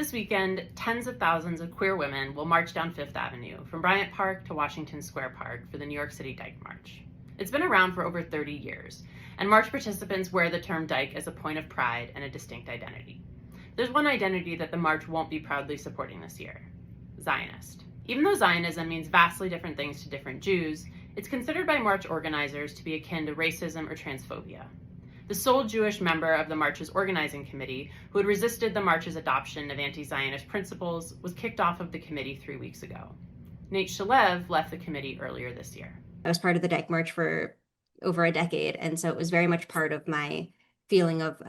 This weekend, tens of thousands of queer women will march down Fifth Avenue from Bryant Park to Washington Square Park for the New York City Dyke March. It's been around for over 30 years, and march participants wear the term dyke as a point of pride and a distinct identity. There's one identity that the march won't be proudly supporting this year: Zionist. Even though Zionism means vastly different things to different Jews, it's considered by march organizers to be akin to racism or transphobia. The sole Jewish member of the march's organizing committee, who had resisted the march's adoption of anti-Zionist principles, was kicked off of the committee 3 weeks ago. Nate Shalev left the committee earlier this year. I was part of the Dyke March for over a decade, and so it was very much part of my feeling of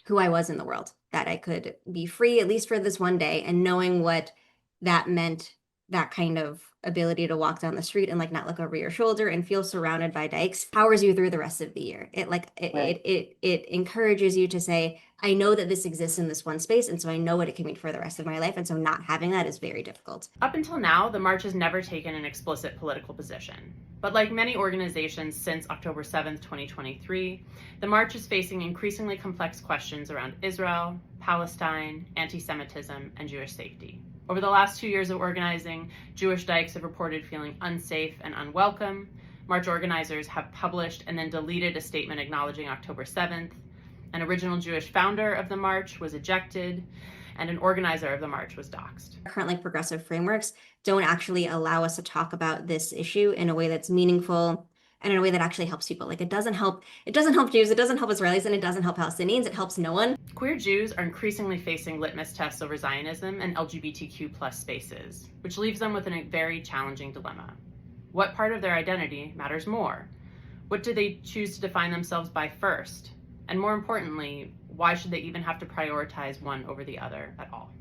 who I was in the world, that I could be free, at least for this one day, and knowing what that meant, that kind of ability to walk down the street and not look over your shoulder and feel surrounded by dykes powers you through the rest of the year. It encourages you to say, I know that this exists in this one space, and so I know what it can mean for the rest of my life, and so not having that is very difficult. Up until now, the march has never taken an explicit political position. But like many organizations since October 7th, 2023, the march is facing increasingly complex questions around Israel, Palestine, anti-Semitism, and Jewish safety. Over the last 2 years of organizing, Jewish dykes have reported feeling unsafe and unwelcome. March organizers have published and then deleted a statement acknowledging October 7th. An original Jewish founder of the march was ejected, and an organizer of the march was doxxed. Current progressive frameworks don't actually allow us to talk about this issue in a way that's meaningful and in a way that actually helps people. It doesn't help Jews, it doesn't help Israelis, and it doesn't help Palestinians. It helps no one. Queer Jews are increasingly facing litmus tests over Zionism and LGBTQ+ spaces, which leaves them with a very challenging dilemma. What part of their identity matters more? What do they choose to define themselves by first? And more importantly, why should they even have to prioritize one over the other at all?